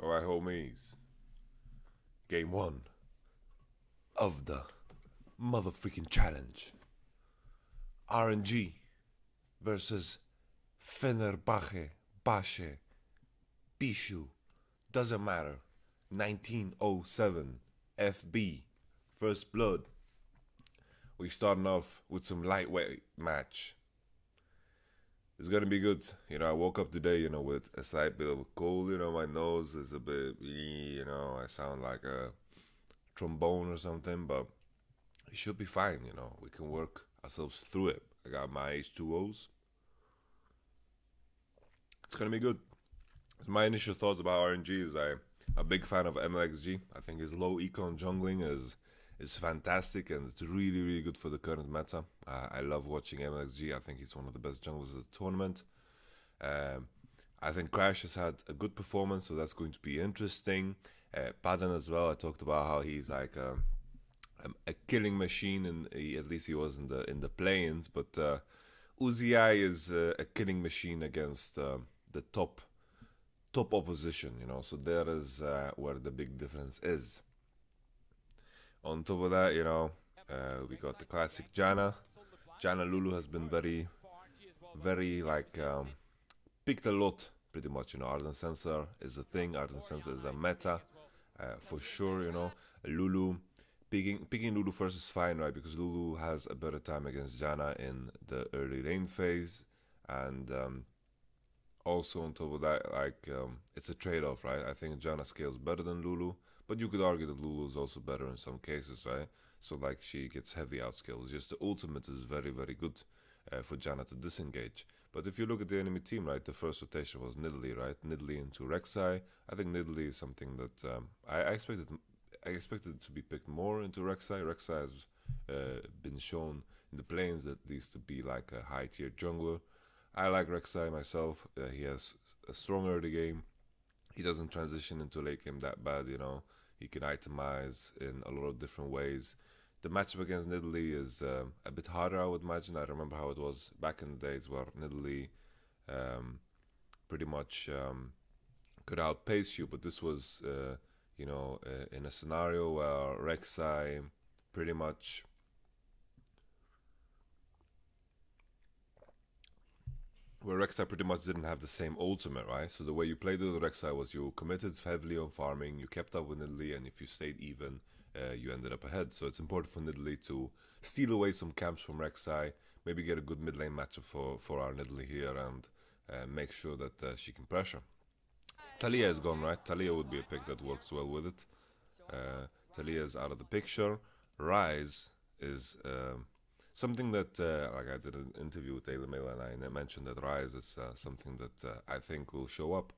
Alright, homies. Game 1 of the motherfucking challenge. RNG versus Fenerbahce, Bashe, Bishu. Doesn't matter. 1907 FB. First Blood. We starting off with some lightweight match. It's gonna be good. I woke up today, with a slight bit of a cold. My nose is a bit, I sound like a trombone or something, but it should be fine. We can work ourselves through it. I got my H2Os. It's gonna be good. My initial thoughts about RNG is I'm a big fan of MLXG. I think his low econ jungling is fantastic, and it's really, really good for the current meta. I love watching MLXG. I think he's one of the best junglers of the tournament. I think Crash has had a good performance, so that's going to be interesting. Padan as well. I talked about how he's like a killing machine, and at least he was in the play-ins. But Uzi is a killing machine against the top opposition. So there is where the big difference is. On top of that, we got the classic Janna. Janna Lulu has been very, very picked a lot, pretty much. Ardent Sensor is a thing. Ardent Sensor is a meta, for sure. Lulu picking Lulu first is fine, right? Because Lulu has a better time against Janna in the early lane phase, and also on top of that, it's a trade-off, right? I think Janna scales better than Lulu, but you could argue that Lulu is also better in some cases, right? So she gets heavy outscales. Just the ultimate is very, very good for Janna to disengage. But if you look at the enemy team, right, the first rotation was Nidalee, right? Nidalee into Rek'Sai. I think Nidalee is something that I expected to be picked more into Rek'Sai. Rek'Sai has been shown in the plains that needs to be like a high tier jungler. I like Rek'Sai myself. He has a strong early game. He doesn't transition into late game that bad, He can itemize in a lot of different ways. The matchup against Nidalee is a bit harder, I would imagine. I remember how it was back in the days where Nidalee pretty much could outpace you, but this was, in a scenario where Rek'Sai pretty much didn't have the same ultimate, right? So the way you played with Rek'Sai was you committed heavily on farming, you kept up with Nidalee, and if you stayed even, you ended up ahead. So it's important for Nidalee to steal away some camps from Rek'Sai, maybe get a good mid lane matchup for our Nidalee here, and make sure that she can pressure. Talia is gone, right? Talia would be a pick that works well with it. Talia is out of the picture. Ryze is something that, I did an interview with Daily Mail, and I mentioned that Ryze is something that I think will show up.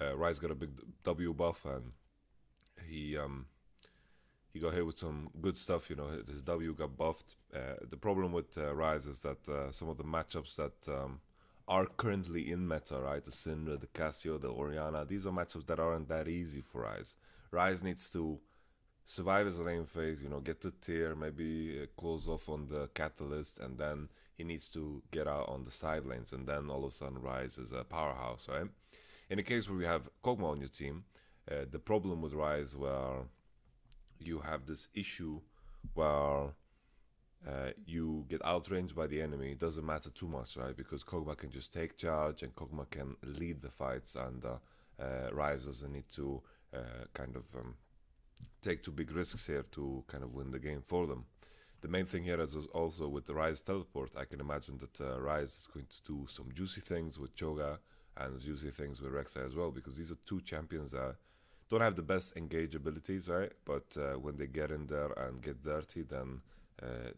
Ryze got a big W buff, and he got hit with some good stuff. His W got buffed. The problem with Ryze is that some of the matchups that are currently in meta, right? The Syndra, the Cassio, the Orianna, these are matchups that aren't that easy for Ryze. Ryze needs to survive his lane phase, get the tier, maybe close off on the catalyst, and then he needs to get out on the side lanes, and then all of a sudden Ryze is a powerhouse, right? In a case where we have Kog'Maw on your team, the problem with Ryze where you have this issue where you get outranged by the enemy, it doesn't matter too much, right? Because Kog'Maw can just take charge, and Kog'Maw can lead the fights, and Ryze doesn't need to take too big risks here to kind of win the game for them. The main thing here is also with the Ryze teleport. I can imagine that Ryze is going to do some juicy things with Cho'Gath and juicy things with Rek'Sai as well, because these are two champions that don't have the best engage abilities, right? But when they get in there and get dirty, then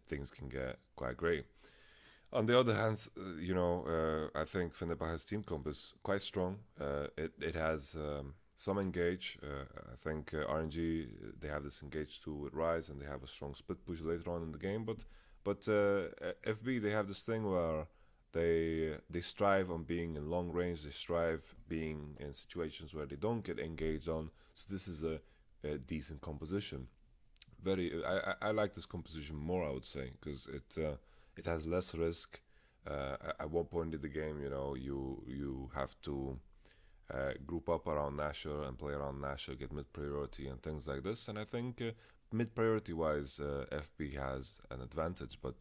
things can get quite great. On the other hand, I think Fenerbahce's team comp is quite strong. It has some engage. I think RNG, they have this engage too with Ryze, and they have a strong split push later on in the game. But FB, they have this thing where they strive on being in long range. They strive being in situations where they don't get engaged on. So this is a decent composition. I like this composition more, I would say, because it has less risk. At one point in the game, you have to group up around Nashor and play around Nashor, get mid priority and things like this. And I think mid priority wise, FB has an advantage, but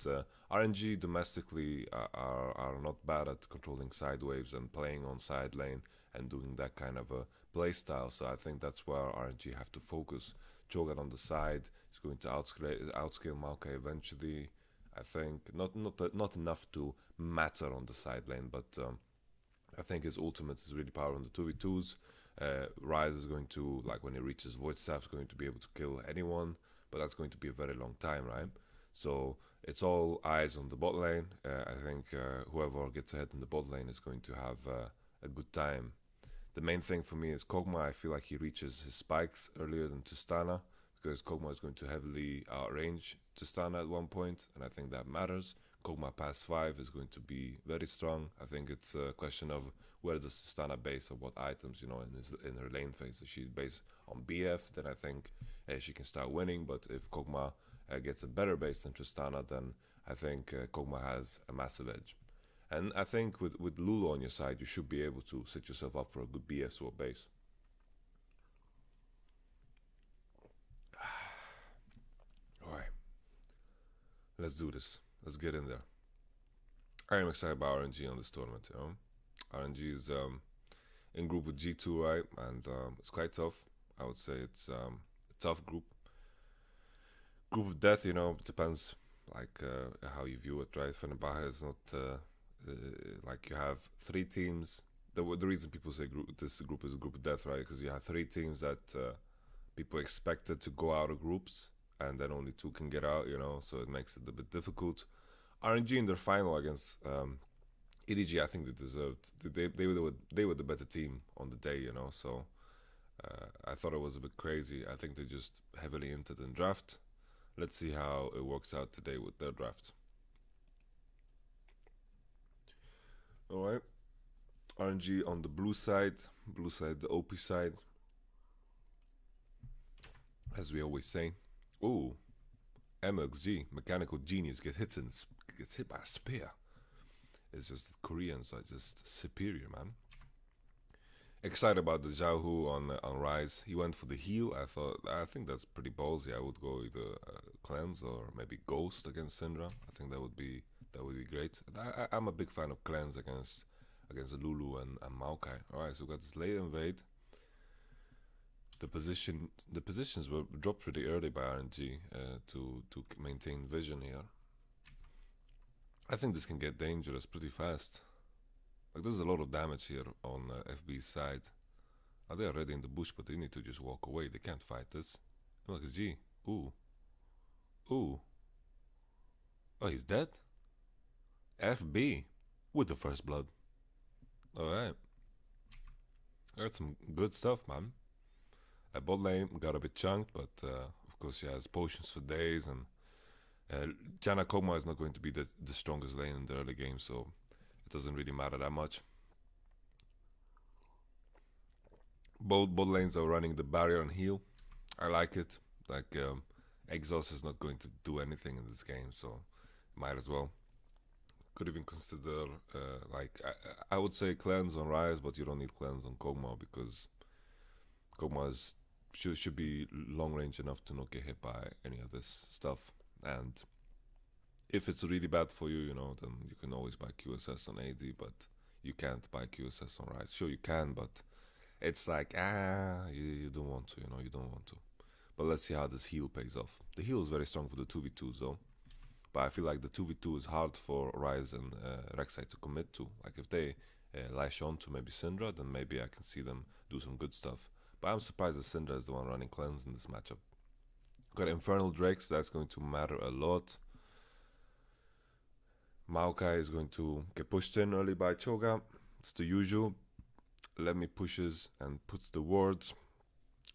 RNG domestically are not bad at controlling side waves and playing on side lane and doing that kind of a play style. So I think that's where RNG have to focus. Cho'Gath on the side is going to outscale Maokai eventually. I think not enough to matter on the side lane, but I think his ultimate is really powerful on the 2v2s. Rise is going to, like when he reaches Void Staff, is going to be able to kill anyone, but that's going to be a very long time, right? So it's all eyes on the bot lane. I think whoever gets ahead in the bot lane is going to have a good time. The main thing for me is Kog'Maw. I feel like he reaches his spikes earlier than Tristana, because Kog'Maw is going to heavily outrange Tristana at one point, and I think that matters. Kog'Maw past 5 is going to be very strong. I think it's a question of where does Tristana base or what items, in her lane phase. If she's based on BF, then I think she can start winning, but if Kog'Maw gets a better base than Tristana, then I think Kog'Maw has a massive edge. And I think with Lulu on your side, you should be able to set yourself up for a good BF swap base. Alright. Let's do this. Let's get in there. I am excited about RNG on this tournament, RNG is in group with G2, right? And it's quite tough. I would say it's a tough group. Group of death, it depends like how you view it, right? Fenerbahce is not like you have 3 teams. The reason people say this group is a group of death, right? Because you have 3 teams that people expected to go out of groups, and then only 2 can get out, so it makes it a bit difficult. RNG in their final against EDG, I think they deserved. They were the better team on the day, so I thought it was a bit crazy. I think they just heavily entered in draft. Let's see how it works out today with their draft. Alright. RNG on the blue side, the OP side. As we always say. Ooh. MXG, mechanical genius, gets hit by a spear. It's just that Koreans are just superior, man. Excited about the Xiaohu on Rise. He went for the heal. I think that's pretty ballsy. I would go either Cleanse or maybe Ghost against Syndra. I think that would be great. I'm a big fan of Cleanse against Lulu and Maokai. Alright, so we got this late invade. The positions were dropped pretty early by RNG to maintain vision here. I think this can get dangerous pretty fast. Like, there's a lot of damage here on FB's side. They are already in the bush, but they need to just walk away. They can't fight this. Look at G. Ooh. Oh, he's dead? FB with the first blood. Alright. That's some good stuff, man. At bot lane got a bit chunked, but of course she has potions for days, and Janna Kog'Maw is not going to be the strongest lane in the early game, so it doesn't really matter that much. Both bot lanes are running the barrier and heal. I like it. Like exhaust is not going to do anything in this game, so might as well. Could even consider like I would say Cleanse on Rise, but you don't need Cleanse on Kog'Maw because Kog'Maw should be long range enough to not get hit by any of this stuff. And if it's really bad for you, then you can always buy QSS on AD, but you can't buy QSS on Rise. Sure, you can, but it's like, you don't want to, you don't want to. But let's see how this heal pays off. The heal is very strong for the 2v2s though. But I feel like the 2v2 is hard for Rise and Rek'Sai to commit to. Like if they lash on to maybe Syndra, then maybe I can see them do some good stuff. But I'm surprised that Syndra is the one running Cleanse in this matchup. Got Infernal Drakes, that's going to matter a lot. Maokai is going to get pushed in early by Cho'Gath. It's the usual. Lemmy pushes and puts the wards.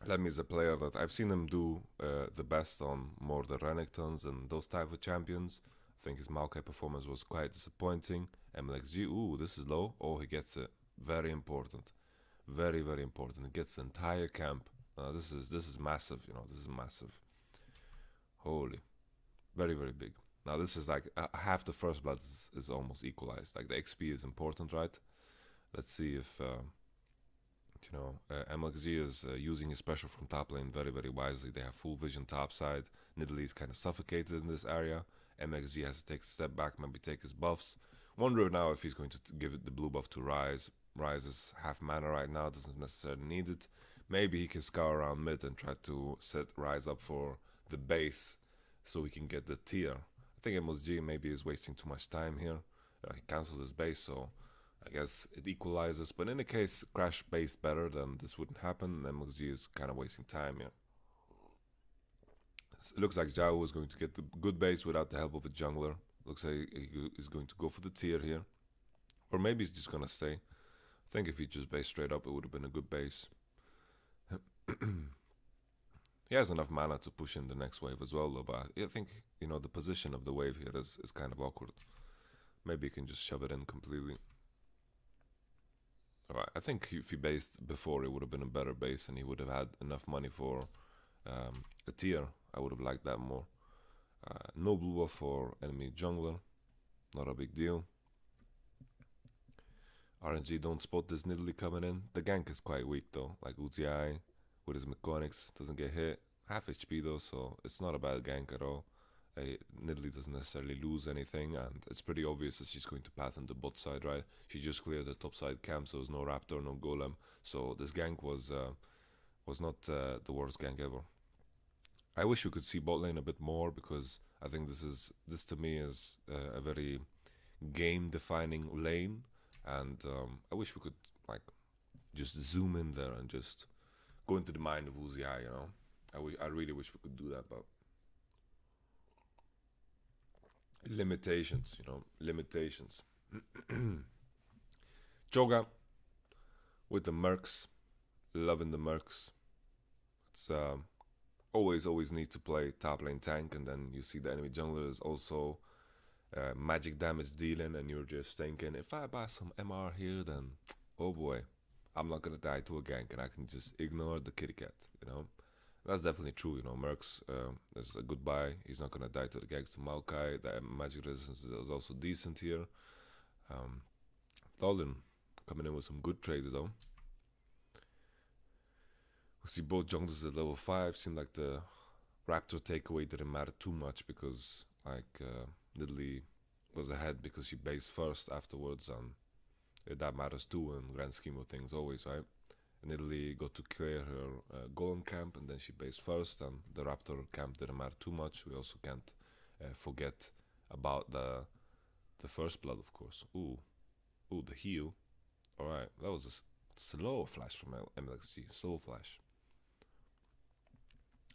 Lemmy is a player that I've seen him do the best on more the Renekton's and those type of champions. I think his Maokai performance was quite disappointing. MLXG, ooh, this is low. Oh, he gets it. Very important. Very, very important. He gets the entire camp. This is massive, this is massive. Holy. Very, very big. Now this is like half the first blood is almost equalized. Like the XP is important, right? Let's see if you know, MLXG is using his pressure from top lane very, very wisely. They have full vision top side. Nidalee is kind of suffocated in this area. MXG has to take a step back, maybe take his buffs. Wonder now if he's going to give it the blue buff to Ryze. Ryze is half mana right now, doesn't necessarily need it. Maybe he can scour around mid and try to set Ryze up for the base so we can get the tier. I think MLG maybe is wasting too much time here. He cancelled his base, so I guess it equalizes. But in the case Crash based better, then this wouldn't happen. MLG is kind of wasting time here. It looks like Zhao is going to get the good base without the help of a jungler. Looks like he is going to go for the tier here. Or maybe he's just going to stay. I think if he just based straight up, it would have been a good base. He has enough mana to push in the next wave as well, though. But I think, you know, the position of the wave here is kind of awkward. Maybe he can just shove it in completely. Alright, I think if he based before, it would have been a better base and he would have had enough money for a tier. I would have liked that more. No blue buff for enemy jungler. Not a big deal. RNG don't spot this Nidalee coming in. The gank is quite weak though. Like Uzi with his mechanics doesn't get hit. Half HP though, so it's not a bad gank at all. Nidalee doesn't necessarily lose anything, and it's pretty obvious that she's going to path on the bot side, right? She just cleared the top side camp, so there's no Raptor, no Golem. So this gank was not the worst gank ever. I wish we could see bot lane a bit more, because I think this to me is a very game-defining lane, and I wish we could like just zoom in there and just go into the mind of Uzi, you know. I really wish we could do that, but limitations, you know, limitations. Choga with the mercs, loving the mercs. It's always need to play top lane tank, and then you see the enemy jungler is also magic damage dealing, and you're just thinking, if I buy some MR here, then oh boy, I'm not gonna die to a gank, and I can just ignore the kitty cat, you know. That's definitely true, you know. Mercs is a good buy. He's not gonna die to the ganks to Maokai. The magic resistance is also decent here. Lolin coming in with some good trades though. We see both junglers at level 5. Seemed like the Raptor takeaway didn't matter too much, because like Nidalee was ahead because she based first afterwards, and that matters too in grand scheme of things always, right? Nidalee got to clear her golem camp, and then she based first, and the Raptor camp didn't matter too much. We also can't forget about the first blood, of course. Ooh, the heal. All right, that was a slow flash from MLXG. Slow flash.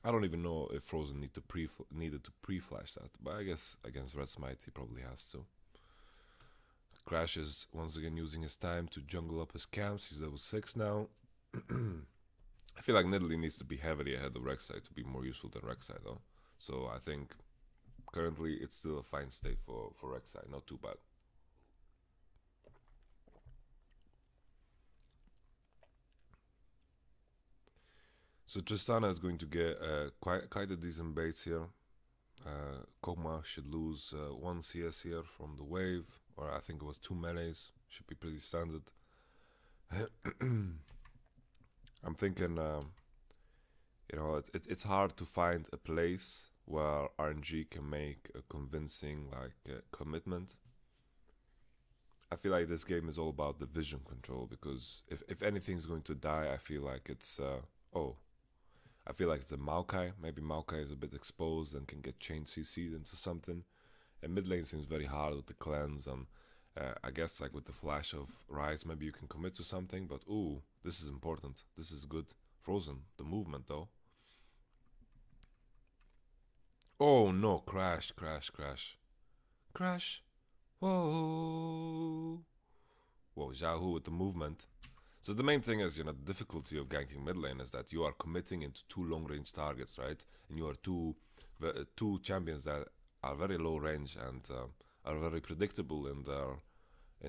I don't even know if Frozen needed to pre-flash that, but I guess against Red Smite he probably has to. Crash is once again using his time to jungle up his camps. He's level 6 now. I feel like Nidalee needs to be heavily ahead of Rek'Sai to be more useful than Rek'Sai though. So I think currently it's still a fine state for Rek'Sai, not too bad. So Tristana is going to get quite a decent base here. Kog'Maw should lose 1 CS here from the wave, or I think it was 2 melees. Should be pretty standard. I'm thinking, you know, it's hard to find a place where RNG can make a convincing commitment. I feel like this game is all about the vision control, because if anything's going to die, I feel like it's I feel like it's a Maokai. Maybe Maokai is a bit exposed and can get chain CC'd into something. And mid lane seems very hard with the cleanse, and I guess like with the flash of Ryze, maybe you can commit to something, but ooh, this is important. This is good. Frozen, the movement though. Oh no, crash. Crash. Whoa. Whoa, Xiaohu with the movement. So the main thing is, you know, the difficulty of ganking mid lane is that you are committing into 2 long range targets, right? And you are two champions that are very low range and are very predictable in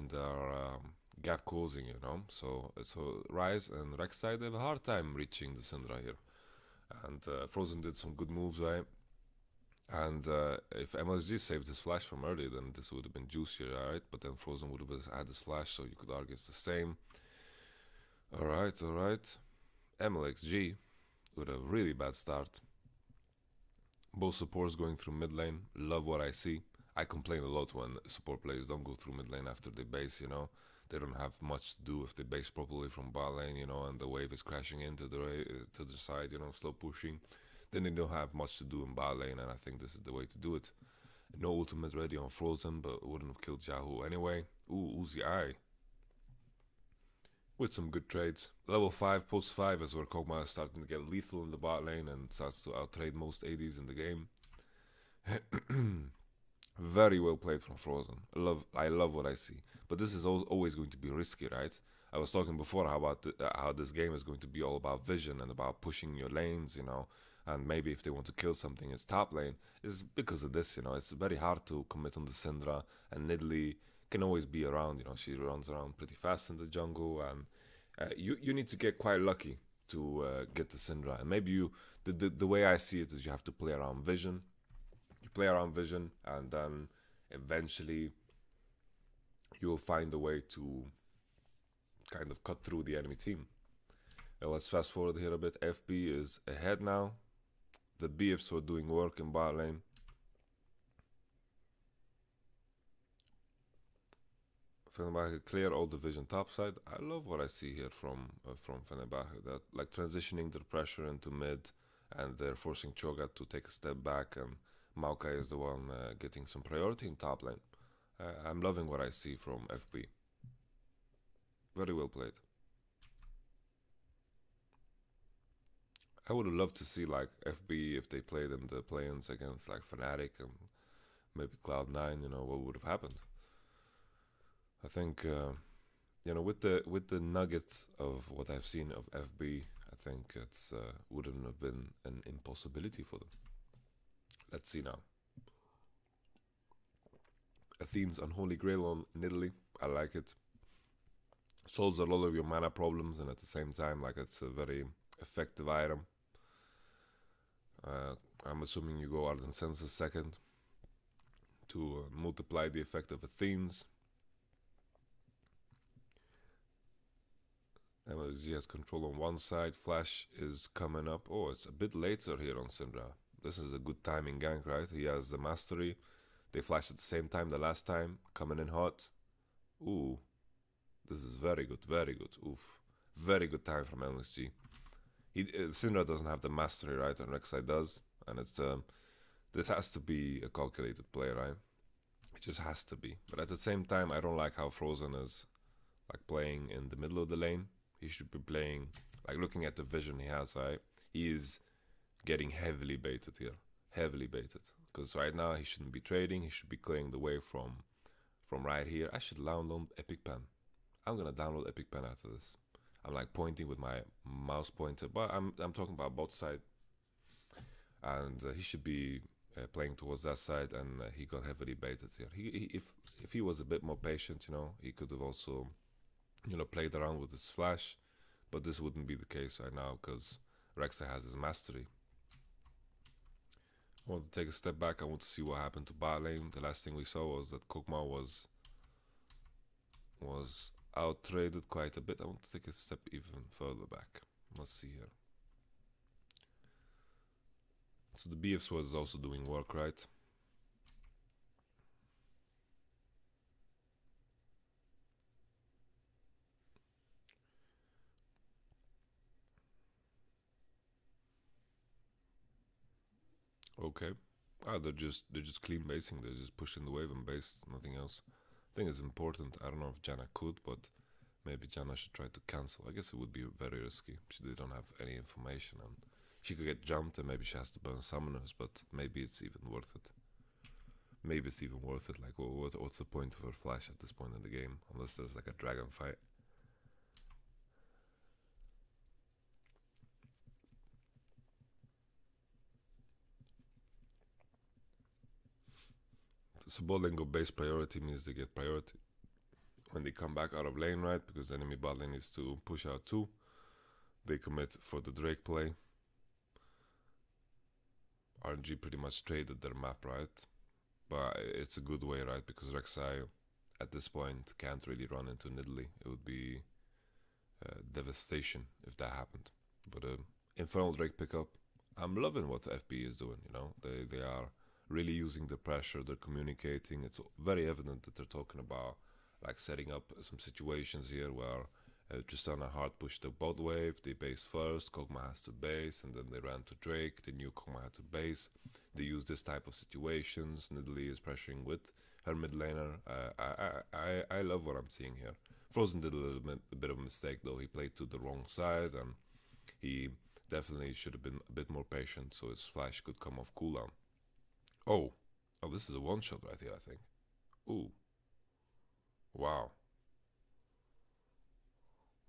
their gap closing, you know. So Ryze and Rek'Sai, they have a hard time reaching the Syndra here. And Frozen did some good moves, right? And if MLSG saved his flash from early, then this would have been juicier, right? But then Frozen would have had his flash, so you could argue it's the same. Alright, alright. MLXG with a really bad start. Both supports going through mid lane. Love what I see. I complain a lot when support players don't go through mid lane after they base, you know. They don't have much to do if they base properly from bot lane, you know, and the wave is crashing into to the side, you know, slow pushing. Then they don't have much to do in bot lane, and I think this is the way to do it. No ultimate ready on Frozen, but wouldn't have killed Yahoo anyway. Ooh, Uzi Eye. With some good trades. Level 5, post 5 is where Kog'Maw is starting to get lethal in the bot lane and starts to outtrade most ADs in the game. Very well played from Frozen. I love what I see. But this is always going to be risky, right? I was talking before how this game is going to be all about vision and about pushing your lanes, you know. And maybe if they want to kill something, it's top lane. It's because of this, you know. It's very hard to commit on the Syndra, and Nidalee can always be around. You know, she runs around pretty fast in the jungle, and you need to get quite lucky to get the Syndra. And maybe the way I see it is you have to play around vision. You play around vision, and then eventually you'll find a way to kind of cut through the enemy team. And let's fast forward here a bit. FB is ahead now. The BFs were doing work in bot lane. Fenerbahce clear all the vision top side. I love what I see here from Fenerbahce. That like transitioning their pressure into mid, and they're forcing Cho'Gath to take a step back, and Maokai is the one getting some priority in top lane. I'm loving what I see from FB. Very well played. I would have loved to see like FB if they played in the play-ins against like Fnatic and maybe Cloud9. You know what would have happened. I think you know with the nuggets of what I've seen of FB, I think it's wouldn't have been an impossibility for them. Let's see now. Athene's Unholy Grail on Nidalee. I like it. Solves a lot of your mana problems, and at the same time, like it's a very effective item. I'm assuming you go Ardent Senses second to multiply the effect of Athene's. MLG has control on one side. Flash is coming up. Oh, it's a bit later here on Syndra. This is a good timing gank, right? He has the mastery. They flashed at the same time the last time. Coming in hot. Ooh. This is very good, very good. Oof. Very good time from MLG. Syndra doesn't have the mastery, right? And Rek'Sai does. And it's this has to be a calculated play, right? It just has to be. But at the same time, I don't like how Frozen is like playing in the middle of the lane. He should be playing, like looking at the vision he has, right? He is getting heavily baited here. Heavily baited. Because right now he shouldn't be trading. He should be clearing the way from right here. I should download Epic Pen. I'm gonna download Epic Pen after this. I'm like pointing with my mouse pointer, but I'm talking about bot side. And he should be playing towards that side, and he got heavily baited here. If he was a bit more patient, you know, he could have also, you know, played around with his flash, but this wouldn't be the case right now because Rek'Sai has his mastery. I want to take a step back. I want to see what happened to bot lane. The last thing we saw was that Kog'Maw was out traded quite a bit. I want to take a step even further back. Let's see here. So the BFs was also doing work, right? Okay. Ah, they're just clean basing. They're just pushing the wave and base, nothing else. I think it's important. I don't know if Janna could, but maybe Janna should try to cancel. I guess it would be very risky. They don't have any information, and she could get jumped, and maybe she has to burn summoners. But maybe it's even worth it. Maybe it's even worth it. Like, what's the point of her flash at this point in the game, unless there's like a dragon fight? So bot lane go base priority means they get priority when they come back out of lane, right? Because the enemy bot lane needs to push out too. They commit for the Drake play. RNG pretty much traded their map, right? But it's a good way, right? Because Rek'Sai at this point can't really run into Nidalee. It would be devastation if that happened. But Infernal Drake pickup, I'm loving what FB is doing. You know, they are really using the pressure. They're communicating. It's very evident that they're talking about like setting up some situations here where Tristana hard pushed the bot wave. They base first. Kog'Maw has to base, and then they ran to Drake. They knew Kog'Maw had to base. They use this type of situations. Nidalee is pressuring with her mid laner. I love what I'm seeing here. Frozen did a bit of a mistake though. He played to the wrong side, and he definitely should have been a bit more patient so his flash could come off cooldown. Oh, this is a one shot right here, I think. Ooh, wow.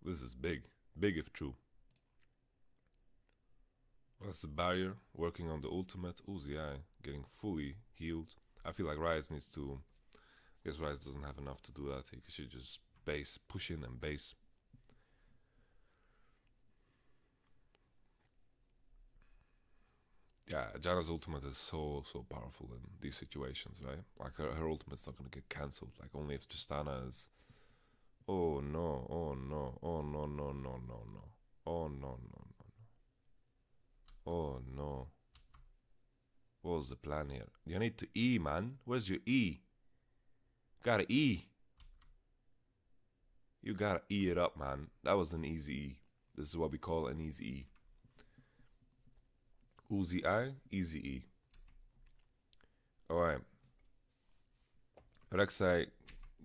This is big if true. That's the barrier, working on the ultimate. Uzi getting fully healed. I feel like Ryze needs to. I guess Ryze doesn't have enough to do that. He should just base, push in and base. Yeah, Janna's ultimate is so powerful in these situations, right? Like her ultimate's not gonna get cancelled. Like only if Tristana is. Oh no! Oh no! Oh no! No! No! No! No! Oh no! No! Oh no. What was the plan here? You need to E, man. Where's your E? Gotta E. You gotta E it up, man. That was an easy E. This is what we call an easy E. Uzi easy E. Alright. Rek'Sai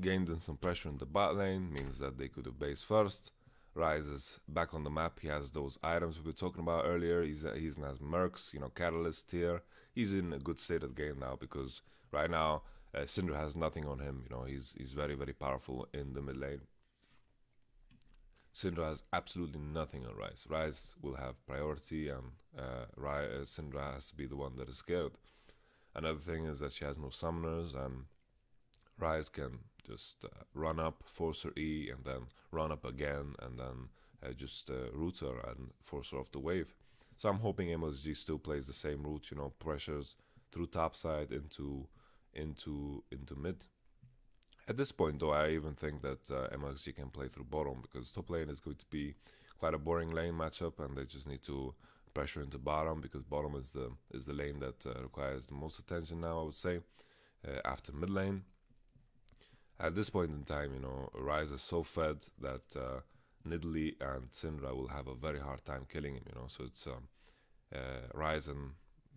gained in some pressure in the bot lane, means that they could have based first. Ryze is back on the map. He has those items we were talking about earlier. He's has Mercs, you know, Catalyst here. He's in a good state of the game now because right now Syndra has nothing on him. You know, he's very powerful in the mid lane. Syndra has absolutely nothing on Ryze. Ryze will have priority, and Syndra has to be the one that is scared. Another thing is that she has no summoners, and Ryze can just run up, force her E, and then run up again, and then just root her and force her off the wave. So I'm hoping MLSG still plays the same route, you know, pressures through top side into mid. At this point, though, I even think that MLXG can play through bottom because top lane is going to be quite a boring lane matchup, and they just need to pressure into bottom because bottom is the lane that requires the most attention now, I would say, after mid lane. At this point in time, you know, Ryze is so fed that Nidalee and Syndra will have a very hard time killing him, you know. So it's Ryze and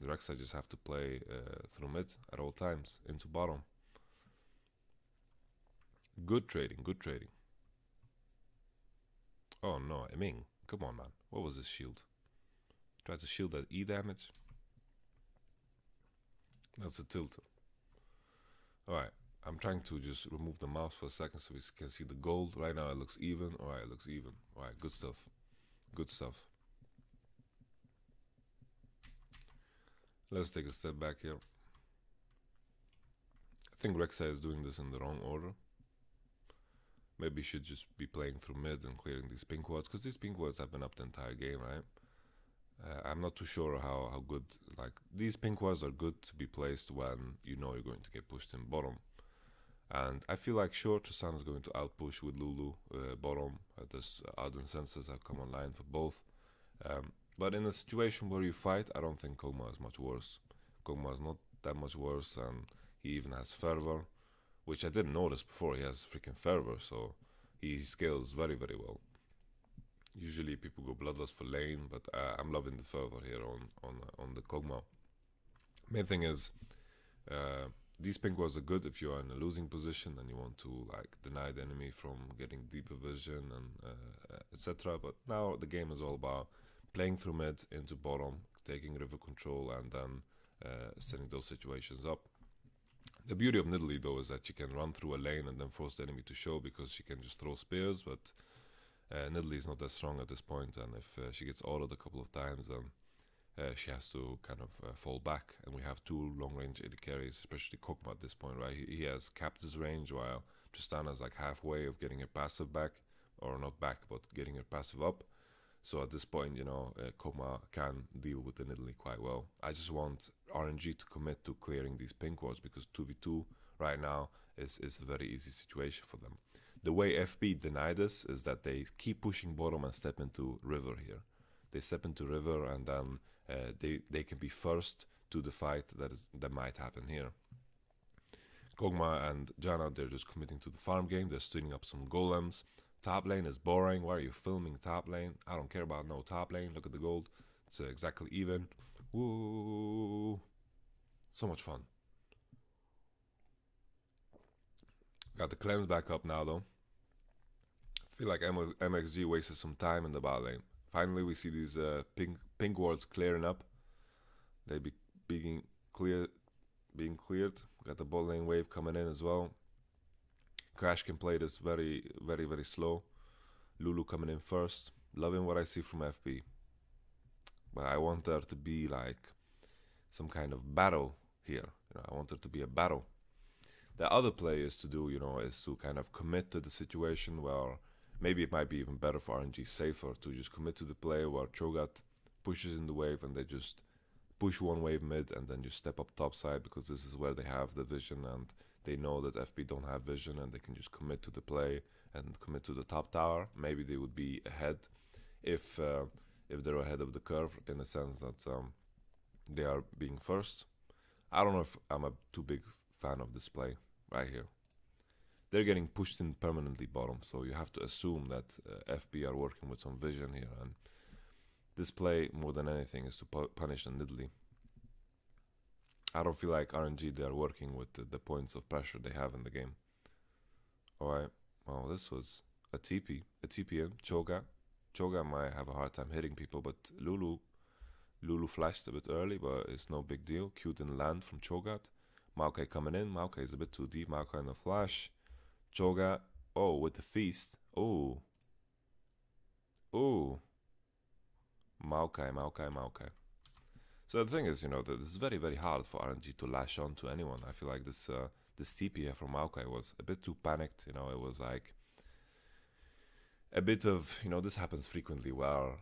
Rek'Sai just have to play through mid at all times into bottom. Good trading, good trading. Oh no, Ming, come on, man. What was this shield? Try to shield that E damage. That's a tilter. Alright, I'm trying to just remove the mouse for a second so we can see the gold. Right now it looks even. Alright, it looks even. Alright, good stuff. Good stuff. Let's take a step back here. I think Rek'Sai is doing this in the wrong order. Maybe he should just be playing through mid and clearing these pink wards, because these pink wards have been up the entire game, right? I'm not too sure how good, like, these pink wards are good to be placed when you know you're going to get pushed in bottom. And I feel like sure, Tristana is going to outpush with Lulu bottom. There's Ardent Senses have come online for both. But in a situation where you fight, I don't think Kog'Maw is much worse. Kog'Maw is not that much worse, and he even has Fervor, which I didn't notice before. He has freaking Fervor, so he scales very well. Usually people go Bloodlust for lane, but I'm loving the Fervor here on the Kog'Maw. Main thing is, these pink wards are good if you're in a losing position and you want to like deny the enemy from getting deeper vision and etc. But now the game is all about playing through mid into bottom, taking river control, and then setting those situations up. The beauty of Nidalee though is that she can run through a lane and then force the enemy to show because she can just throw spears, but Nidalee is not that strong at this point, and if she gets autoed a couple of times, then she has to kind of fall back, and we have two long-range AD carries, especially Kog'Maw at this point, right? He has capped his range, while Tristana is like halfway of getting her passive back, or not back, but getting her passive up. So at this point, you know, Kog'Maw can deal with the Nidalee quite well. I just want RNG to commit to clearing these pink wards, because 2v2 right now is a very easy situation for them. The way FP deny this is that they keep pushing bottom and step into river here. They step into river and then they can be first to the fight that might happen here. Kog'Maw and Janna, they're just committing to the farm game. They're stunning up some golems. Top lane is boring. Why are you filming top lane? I don't care about no top lane. Look at the gold. It's exactly even. Woo! So much fun. Got the cleanse back up now though. Feel like MXG wasted some time in the bot lane. Finally, we see these pink wards clearing up. They being cleared. Got the bot lane wave coming in as well. Crash can play this very slow. Lulu coming in first. Loving what I see from FP. But I want there to be like some kind of battle here. I want there to be a battle. The other play is to do, is to kind of commit to the situation where maybe it might be even better for RNG safer to just commit to the play where Cho'Gath pushes in the wave and they just push one wave mid and then you step up top side, because this is where they have the vision and they know that FP don't have vision and they can just commit to the play and commit to the top tower. Maybe they would be ahead if they're ahead of the curve, in a sense that they are being first. I don't know if I'm a too big fan of this play right here. They're getting pushed in permanently bottom, so you have to assume that FP are working with some vision here, and this play more than anything is to punish the Nidalee. I don't feel like RNG they are working with the points of pressure they have in the game. Alright, well, this was a TP in. Cho'Gath might have a hard time hitting people, but Lulu flashed a bit early, but it's no big deal. Q didn't land from Cho'Gath. Maokai coming in. Maokai is a bit too deep. Maokai in the flash. Cho'Gath, oh, with the feast. Oh. Maokai. So the thing is, that it's very hard for RNG to lash on to anyone. I feel like this TP here from Maokai was a bit too panicked. It was like a bit of, this happens frequently where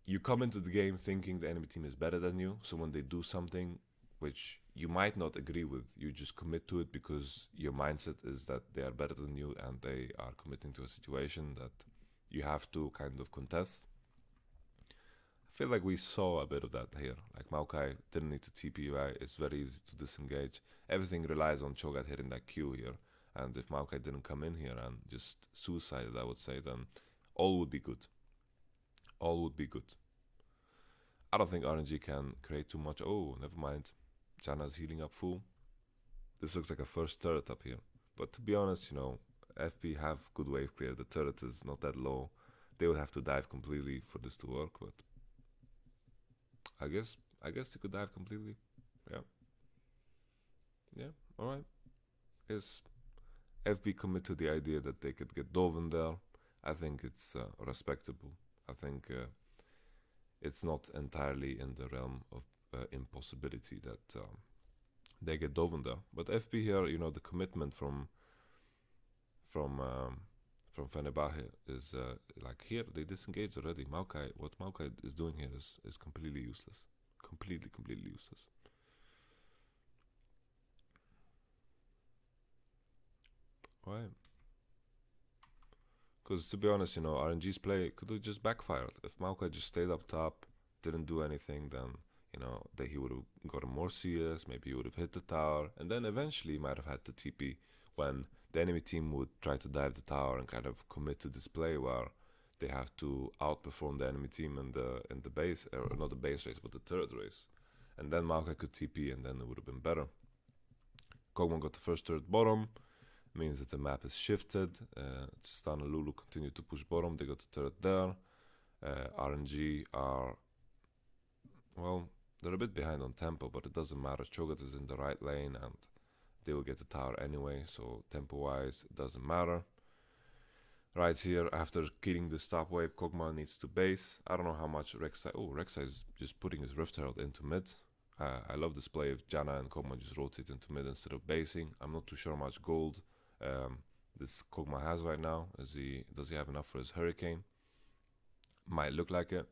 you come into the game thinking the enemy team is better than you. So when they do something which you might not agree with, you just commit to it because your mindset is that they are better than you and they are committing to a situation that you have to kind of contest. I feel like we saw a bit of that here. Like Maokai didn't need to TP, right? It's very easy to disengage. Everything relies on Cho'Gath hitting that Q here. And if Maokai didn't come in here and just suicided, I would say, then all would be good. All would be good. I don't think RNG can create too much. Oh, never mind. Janna's healing up full. This looks like a first turret up here. But to be honest, FP have good wave clear. The turret is not that low. They would have to dive completely for this to work, but I guess they could dive completely. Yeah, alright. Is FP commit to the idea that they could get Dovin there? I think it's respectable. I think it's not entirely in the realm of impossibility that they get Dovin there. But FP here, the commitment from Fenerbahce is like here they disengage already. Maokai, what Maokai is doing here is completely useless. Completely useless. Why? Because to be honest, RNG's play could have just backfired. If Maokai just stayed up top, didn't do anything, then that he would have gotten more CS, maybe he would have hit the tower, and then eventually he might have had to TP when the enemy team would try to dive the tower and kind of commit to this play where they have to outperform the enemy team in the base, or not the base race, but the turret race. And then Maokai could TP and then it would have been better. Kog'Maw got the first turret bottom, means that the map is shifted. Stan and Lulu continue to push bottom, they got the turret there. RNG are, well, they're a bit behind on tempo, but it doesn't matter. Cho'Gath is in the right lane and they will get the tower anyway, so tempo-wise, it doesn't matter. Right here, after killing the stop wave, Kog'Maw needs to base. I don't know how much Rek'Sai... Oh, Rek'Sai is just putting his Rift Herald into mid. I love this play if Janna and Kog'Maw just rotate into mid instead of basing. I'm not too sure how much gold this Kog'Maw has right now. Does he have enough for his Hurricane? Might look like it.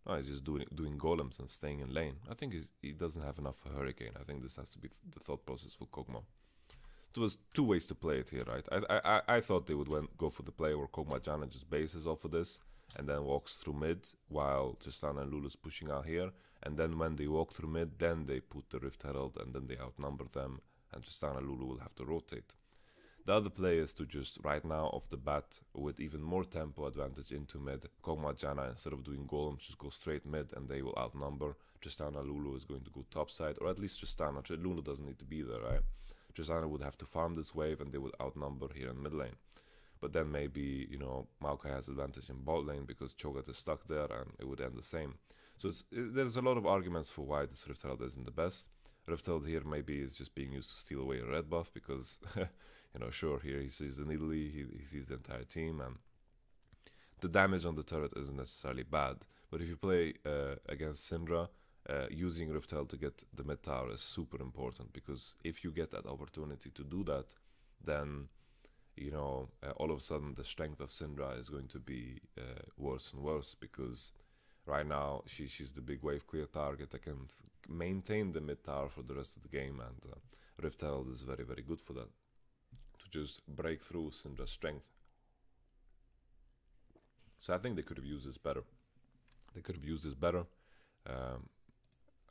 No, he's just doing golems and staying in lane. I think he doesn't have enough for Hurricane. I think this has to be the thought process for Kog'Maw. there was two ways to play it here, right? I thought they would go for the play where Kog'Maw just bases off of this and then walks through mid while Tristana and Lulu's pushing out here. And then when they walk through mid, then they put the Rift Herald and then they outnumber them and Tristana and Lulu will have to rotate. The other play is to just right now off the bat with even more tempo advantage into mid. Kog'Maw instead of doing golems just go straight mid and they will outnumber. Tristana Lulu is going to go top side, or at least Tristana. Lulu doesn't need to be there, right? Tristana would have to farm this wave and they would outnumber here in mid lane. But then maybe, you know, Maokai has advantage in bot lane because Cho'Gath is stuck there and it would end the same. So there's a lot of arguments for why this Rift Herald isn't the best. Rift Herald here maybe is just being used to steal away a red buff because, you know, sure, here he sees the Nidalee, he sees the entire team, and the damage on the turret isn't necessarily bad. But if you play against Syndra, using Rift Herald to get the mid tower is super important, because if you get that opportunity to do that, then, you know, all of a sudden the strength of Syndra is going to be worse and worse, because right now she's the big wave clear target that can maintain the mid tower for the rest of the game, and Rift Herald is very, very good for that, to just break through Syndra's strength. So I think they could have used this better.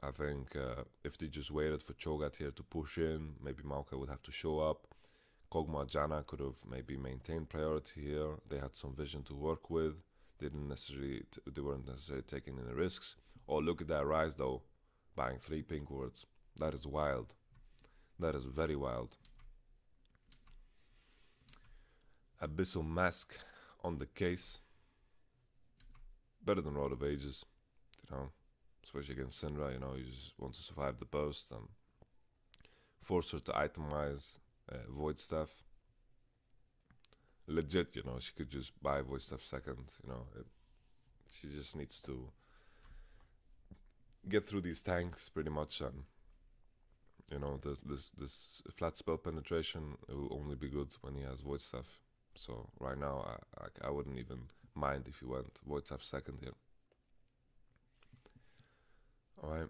I think if they just waited for Cho'Gath here to push in, maybe Maokai would have to show up. Kog'Maw could have maybe maintained priority here. They had some vision to work with. They weren't necessarily taking any risks. Oh, look at that Ryze though, buying 3 pink wards. That is wild. That is very wild. Abyssal Mask on the case. Better than Rod of Ages, you know. Especially against Syndra, you know, you just want to survive the burst and force her to itemize Void Staff. Legit, you know, she could just buy Void Staff second, you know. She just needs to get through these tanks pretty much, and, you know, this flat spell penetration, it will only be good when he has Void Staff. So right now, I wouldn't even mind if he went Void Staff second here. Alright.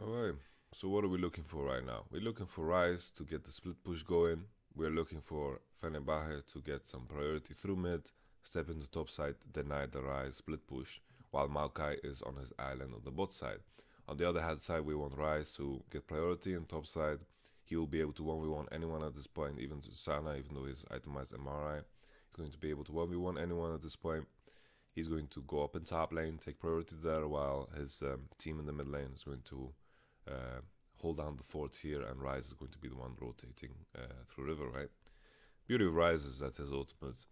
Alright, so what are we looking for right now? We're looking for Ryze to get the split push going. We're looking for Fenerbahce to get some priority through mid, step into top side, deny the Ryze split push, while Maokai is on his island on the bot side. On the other hand side, we want Ryze to get priority in top side. He will be able to 1v1 anyone at this point, even to Sana, even though he's itemized MRI. He's going to be able to 1v1 anyone at this point. He's going to go up in top lane, take priority there, while his team in the mid lane is going to hold down the fort here, and Ryze is going to be the one rotating through river, right? Beauty of Ryze is that his ultimate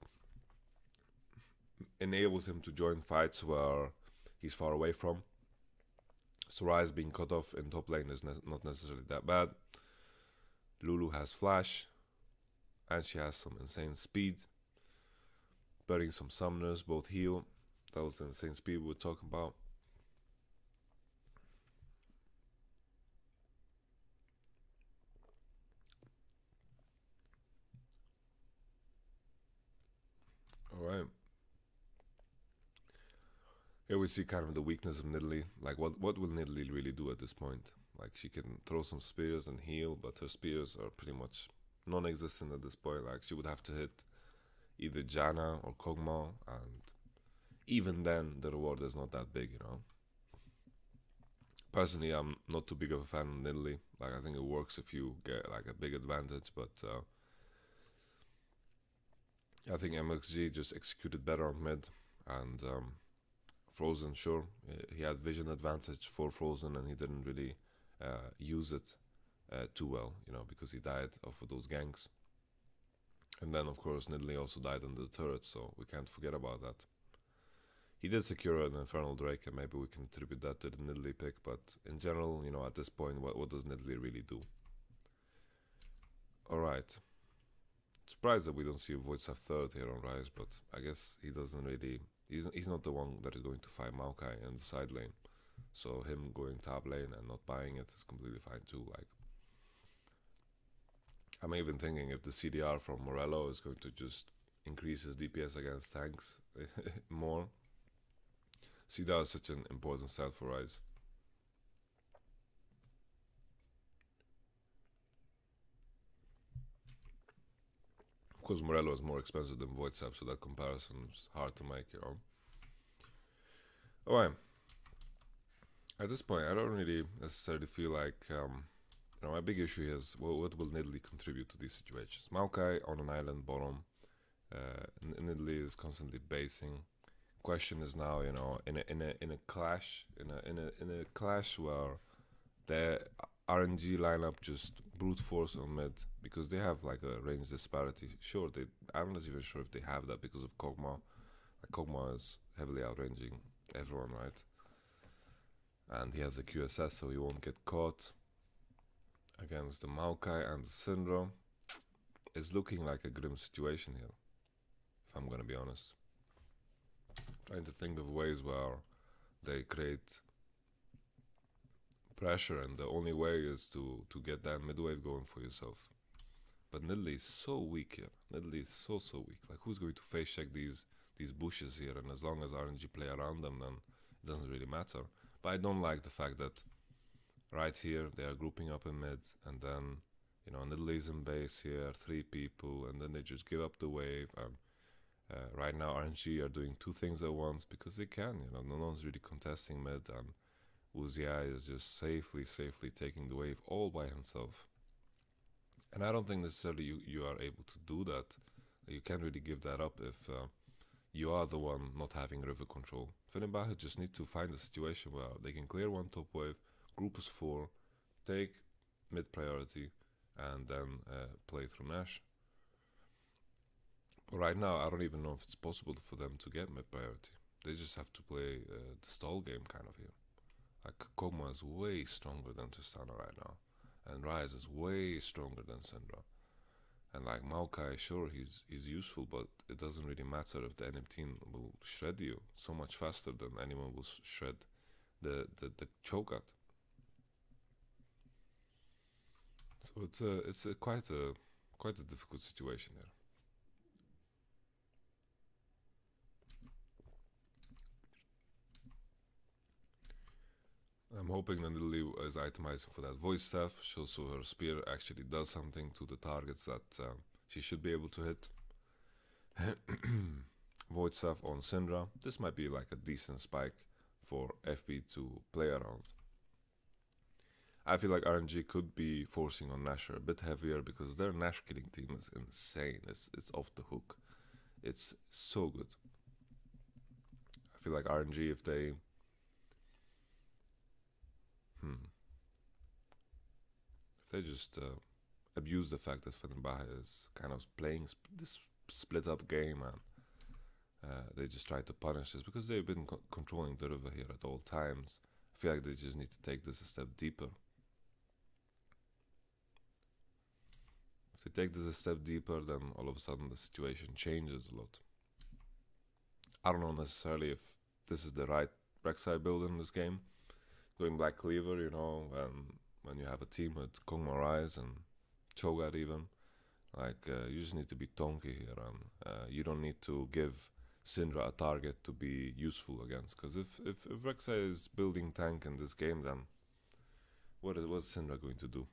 enables him to join fights where he's far away from. So Ryze being cut off in top lane is not necessarily that bad. Lulu has flash, and she has some insane speed. Burying some summoners, both heal. That was the insane speed we were talking about. Alright. Here we see kind of the weakness of Nidalee. Like, what will Nidalee really do at this point? Like, she can throw some spears and heal, but her spears are pretty much non-existent at this point. Like, she would have to hit either Janna or Kog'Maw, and even then, the reward is not that big, you know. Personally, I'm not too big of a fan of Nidalee. Like, I think it works if you get, like, a big advantage, but I think MXG just executed better on mid, and Frozen, sure, he had vision advantage for Frozen, and he didn't really use it too well, you know, because he died off of those ganks. And then, of course, Nidalee also died on the turret, so we can't forget about that. He did secure an Infernal Drake, and maybe we can attribute that to the Nidalee pick, but in general, you know, at this point, what does Nidalee really do? Alright. Surprised that we don't see a Void Staff third here on Ryze, but I guess he doesn't really... He's not the one that is going to fight Maokai in the side lane. So him going top lane and not buying it is completely fine too. Like, I'm even thinking if the CDR from Morello is going to just increases DPS against tanks more. See, that was such an important style for Ryze. Of course, Morello is more expensive than Void Sap, so that comparison is hard to make, you know. Alright. At this point, I don't really necessarily feel like, my big issue is, well, what will Nidalee contribute to these situations? Maokai on an island bottom. Nidalee is constantly basing. Question is now, in a clash where the RNG lineup just brute force on mid because they have like a range disparity. Sure, I'm not even sure if they have that because of Kog'Maw. Like Kog'Maw is heavily outranging everyone, right? And he has a QSS, so he won't get caught against the Maokai and the Syndra. It's looking like a grim situation here, if I'm gonna be honest. Trying to think of ways where they create pressure, and the only way is to get that mid wave going for yourself. But Nidalee is so weak here. Nidalee is so weak. Like, who's going to face check these bushes here? And as long as RNG play around them, then it doesn't really matter. But I don't like the fact that right here they are grouping up in mid, and then Nidalee's in base here, 3 people, and then they just give up the wave. And right now RNG are doing 2 things at once because they can. No one's really contesting mid, and Uzi is just safely taking the wave all by himself. And I don't think necessarily you are able to do that. You can't really give that up if you are the one not having river control. Fenerbahce just need to find a situation where they can clear 1 top wave, group as 4, take mid priority, and then play through Nash. But right now, I don't even know if it's possible for them to get mid priority. They just have to play the stall game kind of here. Like, Kog'Maw is way stronger than Tristana right now, and Ryze is way stronger than Syndra. And like Maokai, sure, he's useful, but it doesn't really matter if the enemy team will shred you so much faster than anyone will shred the Cho'Gath. So it's quite a difficult situation here. I'm hoping that Nidalee is itemizing for that voice staff, so her spear actually does something to the targets that she should be able to hit. Void staff on Syndra. This might be like a decent spike for FB to play around. I feel like RNG could be forcing on Nasher a bit heavier because their Nash killing team is insane. It's off the hook. It's so good. I feel like RNG, if they just abuse the fact that Fenerbahce is kind of playing this split up game, and they just try to punish this because they've been controlling the river here at all times. I feel like they just need to take this a step deeper. If they take this a step deeper, then all of a sudden the situation changes a lot. I don't know necessarily if this is the right Rek'Sai build in this game. Going Black Cleaver, when you have a team with Kog'Maw, Ryze and Cho'Gath even, like, you just need to be Tonki here, and you don't need to give Syndra a target to be useful against, because if Rek'Sai is building tank in this game, then what's Syndra going to do?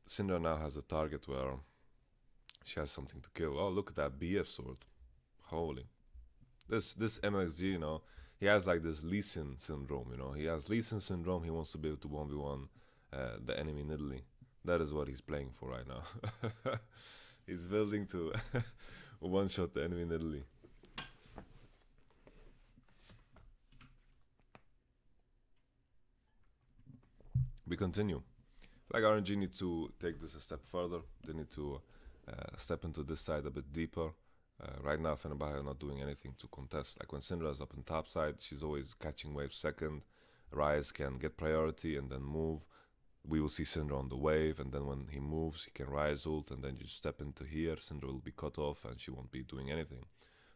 Syndra now has a target where she has something to kill. Oh, look at that BF sword. Holy. This MLXG, he has like this Lee Sin syndrome, He has Lee Sin syndrome. He wants to be able to 1v1 the enemy Nidalee. That is what he's playing for right now. He's building to one-shot the enemy Nidalee. We continue. Like, RNG need to take this a step further. They need to step into this side a bit deeper. Right now, Fenerbahce are not doing anything to contest. Like, when Syndra is up in top side, she's always catching wave second. Ryze can get priority and then move. We will see Syndra on the wave, and then when he moves, he can Ryze ult, and then you step into here. Syndra will be cut off, and she won't be doing anything.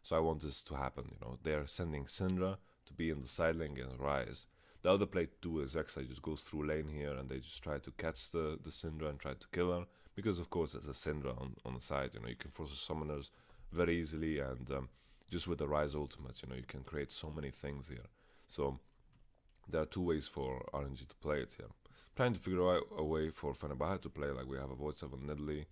So I want this to happen, They're sending Syndra to be in the side lane against Ryze. The other play to do is Rek'Sai just goes through lane here, and they just try to catch the Syndra and try to kill her. Because, of course, there's a Syndra on the side, you can force the summoners very easily, and just with the Rise ultimates, you know, you can create so many things here. So there are two ways for RNG to play it here. Trying to figure out a way for Fenerbahce to play, like we have a Void 7 Nidley.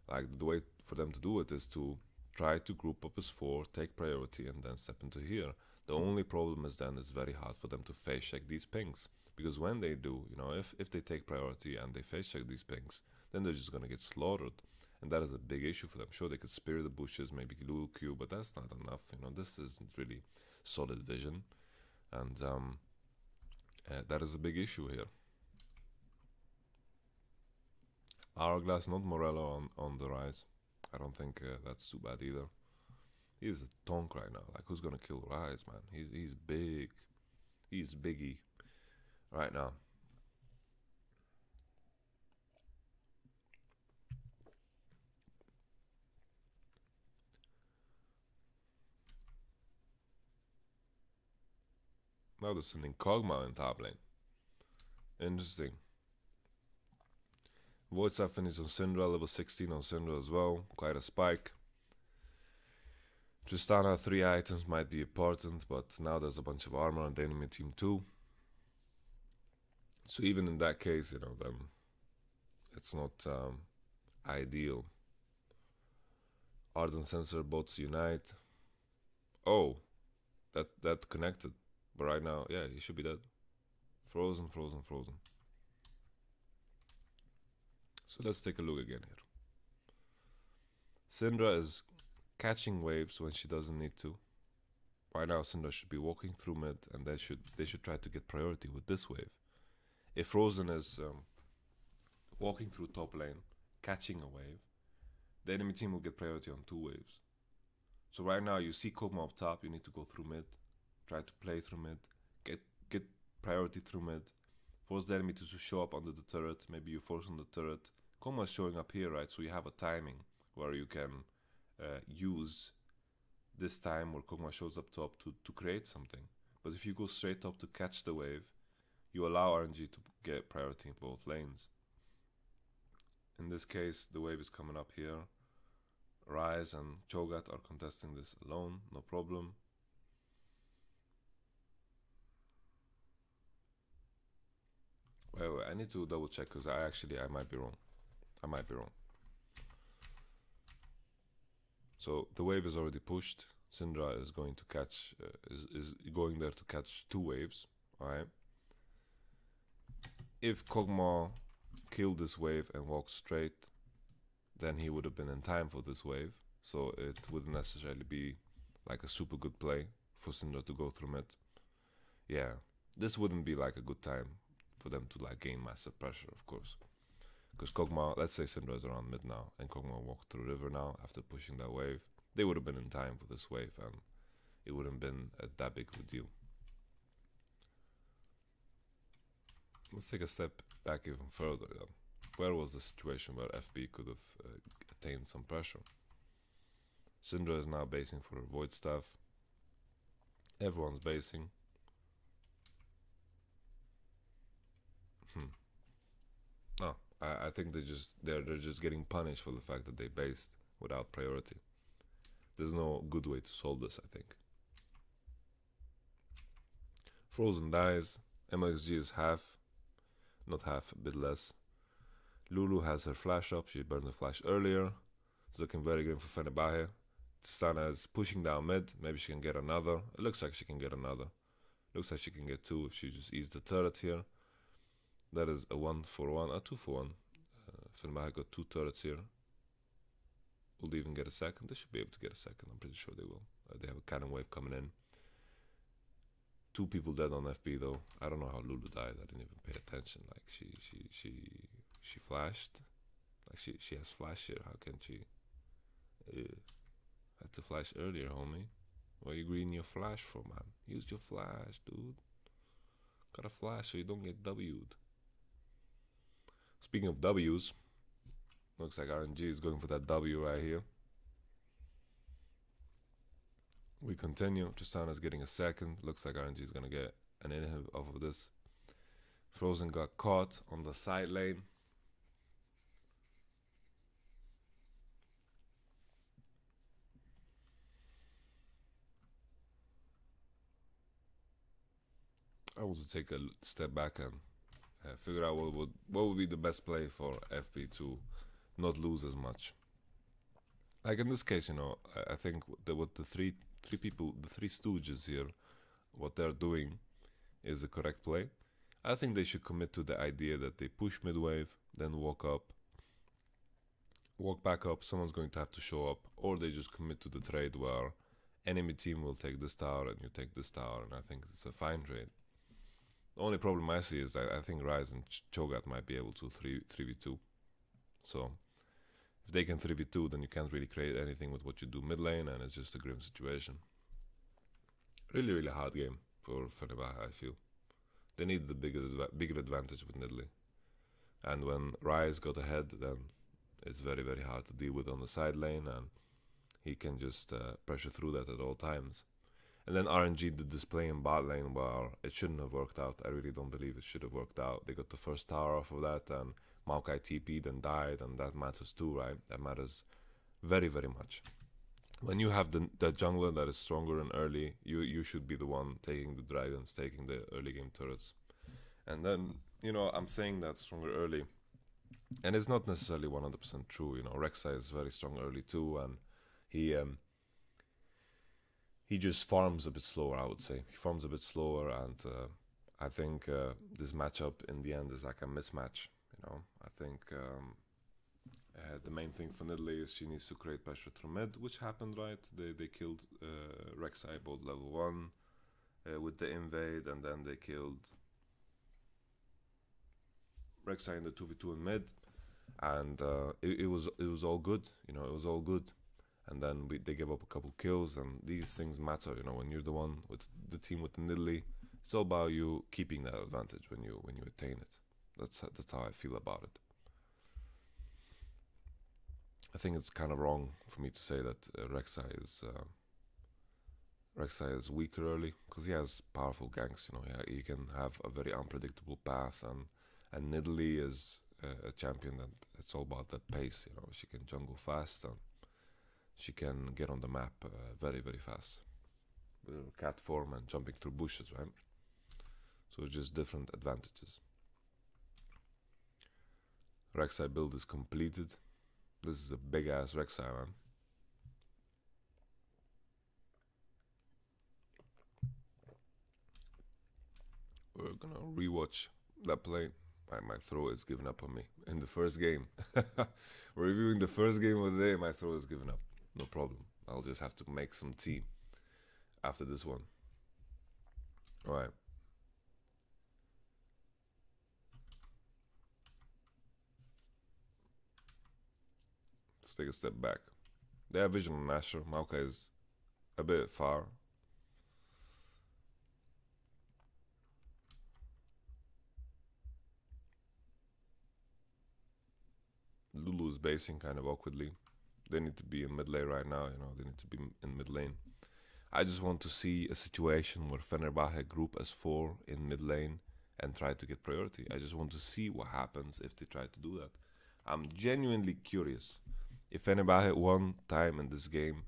Like the way for them to do it is to try to group up as 4, take priority, and then step into here. The only problem is then it's very hard for them to face check these pings, because when they do, you know, if they take priority and they face check these pings, then they're just gonna get slaughtered, and that is a big issue for them. Sure, they could spear the bushes, maybe Lulu Q, but that's not enough. You know, this isn't really solid vision, and that is a big issue here. Hourglass, not Morello on the Rise. I don't think that's too bad either. He's a tonk right now. Like, who's gonna kill Rise, man? He's big. He's biggie right now. Now they're sending Kog'Maw in top lane. Interesting. Void Sapphire is on Syndra, level 16 on Syndra as well. Quite a spike. Tristana 3 items might be important, but now there's a bunch of armor on the enemy team too. So even in that case, you know, then it's not ideal. Ardent Sensor bots unite. Oh, that connected. But right now, yeah, he should be dead. Frozen. So let's take a look again here. Syndra is catching waves when she doesn't need to. Right now, Syndra should be walking through mid, and they should try to get priority with this wave. If Frozen is walking through top lane, catching a wave, the enemy team will get priority on 2 waves. So right now, you see Kog'Maw up top, you need to go through mid, try to play through mid, get priority through mid, force the enemy to show up under the turret, maybe you force on the turret. Kog'Maw is showing up here, right, so you have a timing where you can use this time where Kog'Maw shows up top to create something. But if you go straight up to catch the wave, you allow RNG to get priority in both lanes. In this case, the wave is coming up here. Rise and Cho'Gath are contesting this alone, no problem. Wait, I need to double check because I might be wrong. So the wave is already pushed. Syndra is going to catch, is going there to catch 2 waves. Alright. If Kog'Maw killed this wave and walked straight, then he would have been in time for this wave. So it wouldn't necessarily be like a super good play for Syndra to go through mid. Yeah, this wouldn't be like a good time for them to like gain massive pressure, of course. Because Kog'Maw, let's say Syndra is around mid now, and Kog'Maw walked through river now after pushing that wave. They would have been in time for this wave, and it wouldn't have been that big of a deal. Let's take a step back even further. Where was the situation where FB could have attained some pressure? Syndra is now basing for her Void Staff. Everyone's basing. No, I think they're just getting punished for the fact that they based without priority. There's no good way to solve this, I think. Frozen dies. MXG is half, not half, a bit less. Lulu has her flash up. She burned the flash earlier. It's looking very good for Fenerbahce. Tristana is pushing down mid. Maybe she can get another. It looks like she can get another. Looks like she can get 2 if she just eats the turret here. That is a 1-for-1, a 2-for-1. Fenerbahce got 2 turrets here. Will they even get a second? They should be able to get a second. I'm pretty sure they will. They have a cannon wave coming in. 2 people dead on FB though. I don't know how Lulu died. I didn't even pay attention. Like she flashed. Like she has flash here. How can she? Had to flash earlier, homie. What are you greening your flash for, man? Use your flash, dude. Got a flash so you don't get W'd. Speaking of W's, looks like RNG is going for that W right here. We continue. Tristana's getting a second. Looks like RNG is going to get an inhib off of this. Frozen got caught on the side lane. I want to take a step back and figure out what would be the best play for FB to not lose as much. Like in this case, you know, I think what the three people, the three stooges here, what they're doing is the correct play. I think they should commit to the idea that they push mid wave, then walk back up, someone's going to have to show up, or they just commit to the trade where enemy team will take this tower and you take this tower, and I think it's a fine trade. The only problem I see is that I think Rise and Cho'Gath might be able to 3v2. So if they can 3v2, then you can't really create anything with what you do mid lane, and it's just a grim situation. Really, really hard game for Fenerbahce, I feel. They need the bigger advantage with Nidalee. And when Rise got ahead, then it's very, very hard to deal with on the side lane, and he can just pressure through that at all times. And then RNG did this play in bot lane where it shouldn't have worked out. I really don't believe it should have worked out. They got the first tower off of that, and Maokai TP'd and died, and that matters too, right? That matters very, very much. When you have the jungler that is stronger and early, you should be the one taking the dragons, taking the early game turrets. And then, you know, I'm saying that stronger early, and it's not necessarily 100% true. You know, Rek'Sai is very strong early too, and he just farms a bit slower, I would say. He farms a bit slower, and I think this matchup in the end is like a mismatch. You know, I think the main thing for Nidalee is she needs to create pressure through mid, which happened, right? They killed Rek'Sai both level 1 with the invade, and then they killed Rek'Sai in the 2v2 in mid, and it was all good. You know, it was all good. And then they gave up a couple kills, and these things matter. You know, when you're the one with the team with the Nidalee, it's all about you keeping that advantage when you attain it. That's how I feel about it. I think it's kind of wrong for me to say that Rek'Sai is weaker early, because he has powerful ganks. You know, he can have a very unpredictable path, and Nidalee is a champion that it's all about that pace. You know, she can jungle fast, and she can get on the map very, very fast with her cat form and jumping through bushes, right? So just different advantages. Rek'Sai build is completed. This is a big ass Rek'Sai, man. We're gonna rewatch that play. My throw is giving up on me in the first game. We're reviewing the first game of the day. My throw is giving up. No problem. I'll just have to make some tea after this one. Alright. Let's take a step back. They have vision on Asher. Maokai is a bit far. Lulu is basing kind of awkwardly. They need to be in mid lane right now, you know, they need to be in mid lane. I just want to see a situation where Fenerbahce group as 4 in mid lane and try to get priority. I just want to see what happens if they try to do that. I'm genuinely curious. If Fenerbahce one time in this game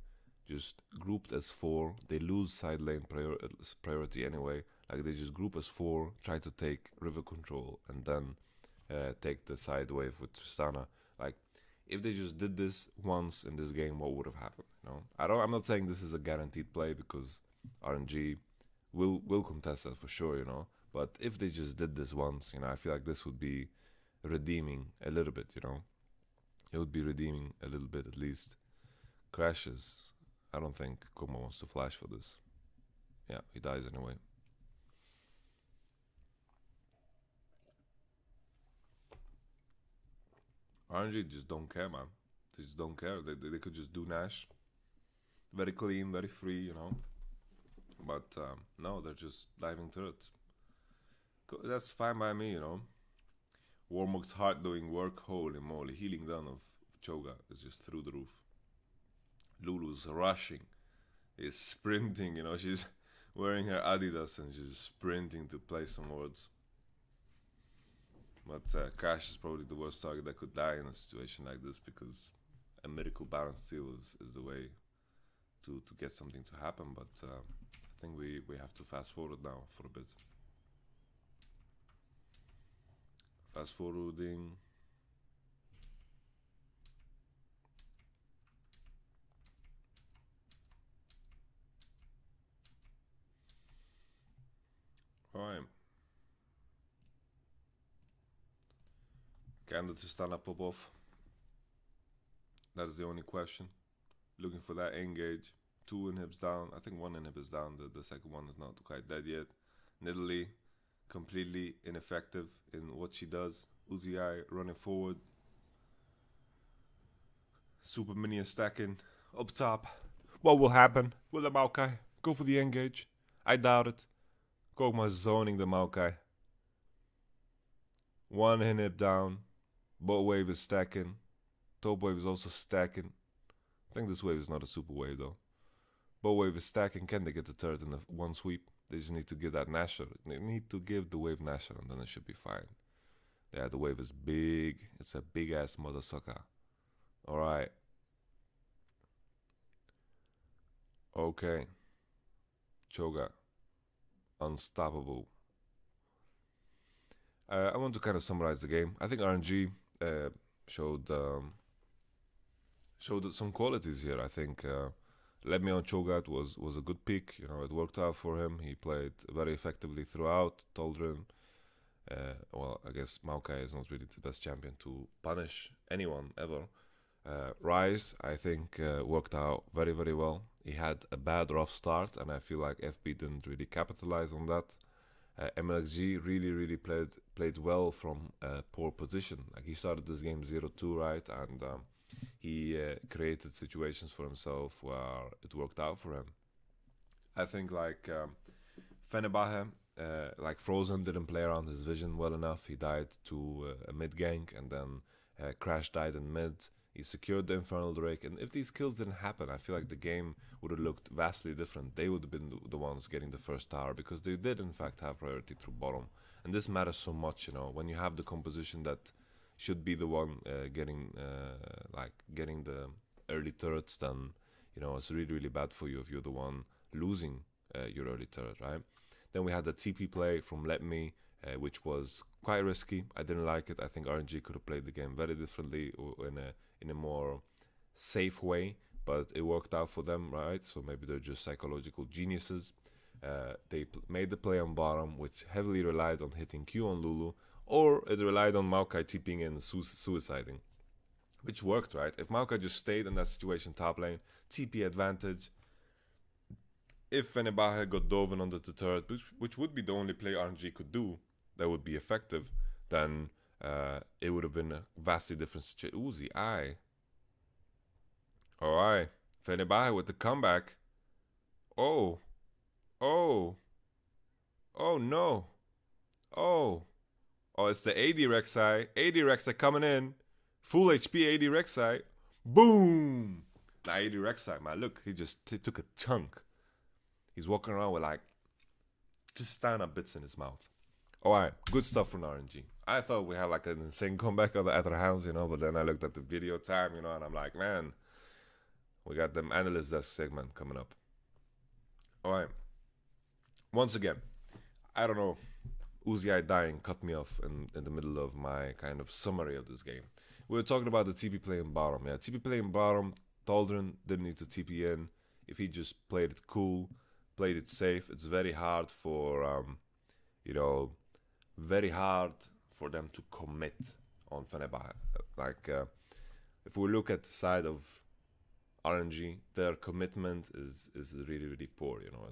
just grouped as 4, they lose side lane priority anyway. Like they just group as 4, try to take river control, and then take the side wave with Tristana. Like, if they just did this once in this game, what would have happened? You know, I'm not saying this is a guaranteed play, because RNG will contest that for sure. You know, but if they just did this once, you know, I feel like this would be redeeming a little bit. You know, it would be redeeming a little bit at least. Crashes. I don't think Kuma wants to flash for this. Yeah, he dies anyway. RNG just don't care, man. They just don't care. They could just do Nash. Very clean, very free, you know. But no, they're just diving turrets. That's fine by me, you know. Warmock's heart doing work, holy moly. Healing down of Cho'Gath is just through the roof. Lulu's rushing. Is sprinting, you know. She's wearing her Adidas and she's sprinting to play some wards. But Crash is probably the worst target that could die in a situation like this, because a miracle Baron steal is the way to get something to happen. But I think we have to fast forward now for a bit. As for Ruding. Alright. Can the Tristana pop off? That's the only question. Looking for that engage. 2 inhibs down. I think 1 inhib is down. The second one is not quite dead yet. Nidalee, completely ineffective in what she does. Uzi running forward. Super minion stacking. Up top. What will happen? Will the Maokai go for the engage? I doubt it. Kog'Maw zoning the Maokai. 1 inhib down. Bot wave is stacking. Top wave is also stacking. I think this wave is not a super wave though. Bot wave is stacking. Can they get the turret in the one sweep? They just need to give that Nasher. They need to give the wave Nasher and then it should be fine. Yeah, the wave is big. It's a big ass mother sucker. Alright. Okay. Cho'Gath. Unstoppable. I want to kind of summarize the game. I think RNG showed some qualities here. I think Let Me on Cho'Gath was a good pick. You know, it worked out for him. He played very effectively throughout. Toldrin. Well, I guess Maokai is not really the best champion to punish anyone ever. Rise, I think, worked out very, very well. He had a bad rough start, and I feel like FB didn't really capitalize on that. MLXG really played well from a poor position. Like, he started this game 0-2, right, and he created situations for himself where it worked out for him. I think like Fenerbahce, like Frozen didn't play around his vision well enough. He died to a mid gank, and then Crash died in mid. He secured the Infernal Drake, and if these kills didn't happen, I feel like the game would have looked vastly different. They would have been the ones getting the first tower, because they did in fact have priority through bottom. And this matters so much, you know, when you have the composition that should be the one getting the early turrets, then, you know, it's really bad for you if you're the one losing your early turret, right? Then we had the TP play from Let Me, which was quite risky. I didn't like it. I think RNG could have played the game very differently, or in a more safe way, but it worked out for them, right? So maybe they're just psychological geniuses. They made the play on bottom, which heavily relied on hitting Q on Lulu, or it relied on Maokai TPing and suiciding, which worked, right? If Maokai just stayed in that situation top lane, TP advantage. If Fenerbahce got Doven under the turret, which would be the only play RNG could do that would be effective, then it would have been a vastly different situation. Uzi, alright. Fenerbahce with the comeback. Oh no. Oh, it's the AD Rek'Sai. AD Rek'Sai coming in. Full HP AD Rek'Sai. Boom! The AD Rek'Sai, man. Look, he took a chunk. He's walking around with like just stand-up bits in his mouth. Alright, good stuff from RNG. I thought we had like an insane comeback on the other hands, you know, but then I looked at the video time, you know, and I'm like, man, we got them analyst desk segment coming up. Alright. Once again, I don't know, Uzi dying cut me off in the middle of my kind of summary of this game. We were talking about the TP play in bottom. Yeah, TP play in bottom, Toldrin didn't need to TP in. If he just played it cool, played it safe, it's very hard for, you know, very hard for them to commit on Fenerbahce. Like, if we look at the side of RNG, their commitment is really poor. You know,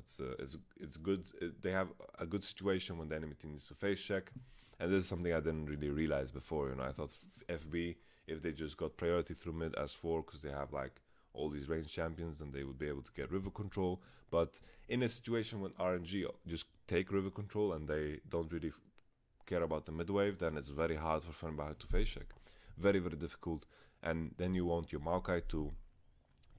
it's good. They have a good situation when the enemy team needs to face check, and this is something I didn't really realize before. You know, I thought FB, if they just got priority through mid as 4 because they have like all these range champions, then they would be able to get river control. But in a situation when RNG just take river control and they don't really care about the mid wave, then it's very hard for Fenerbahce to face check. Very difficult. And then you want your Maokai to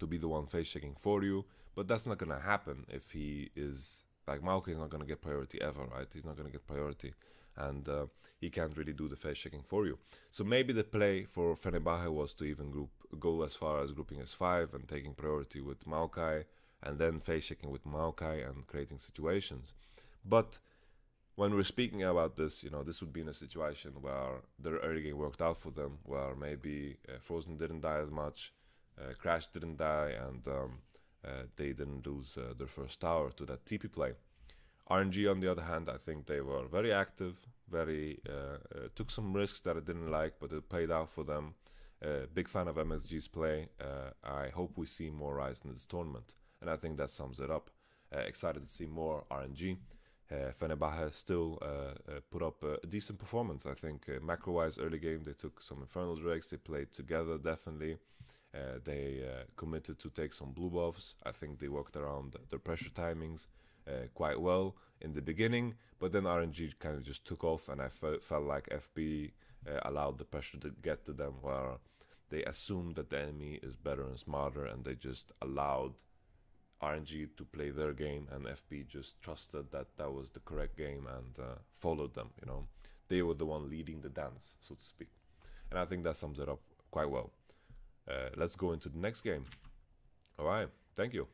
be the one face checking for you, but that's not gonna happen if he is like Maokai is not gonna get priority ever, right? He's not gonna get priority, and he can't really do the face checking for you. So maybe the play for Fenerbahce was to even go as far as grouping as 5 and taking priority with Maokai, and then face checking with Maokai and creating situations. But when we're speaking about this, you know, this would be in a situation where their early game worked out for them, where maybe Frozen didn't die as much, Crash didn't die, and they didn't lose their first tower to that TP play. RNG, on the other hand, I think they were very active, very took some risks that I didn't like, but it played out for them. Big fan of MSG's play. I hope we see more Rise in this tournament, and I think that sums it up. Excited to see more RNG. Fenerbahce still put up a decent performance. I think macro-wise, early game they took some Infernal Drakes. They played together definitely. They committed to take some blue buffs. I think they worked around their pressure timings quite well in the beginning, but then RNG kind of just took off, and I felt like FB allowed the pressure to get to them, where they assumed that the enemy is better and smarter, and they just allowed RNG to play their game, and FB just trusted that that was the correct game and followed them. You know, they were the one leading the dance, so to speak, and I think that sums it up quite well. Let's go into the next game. All right, thank you.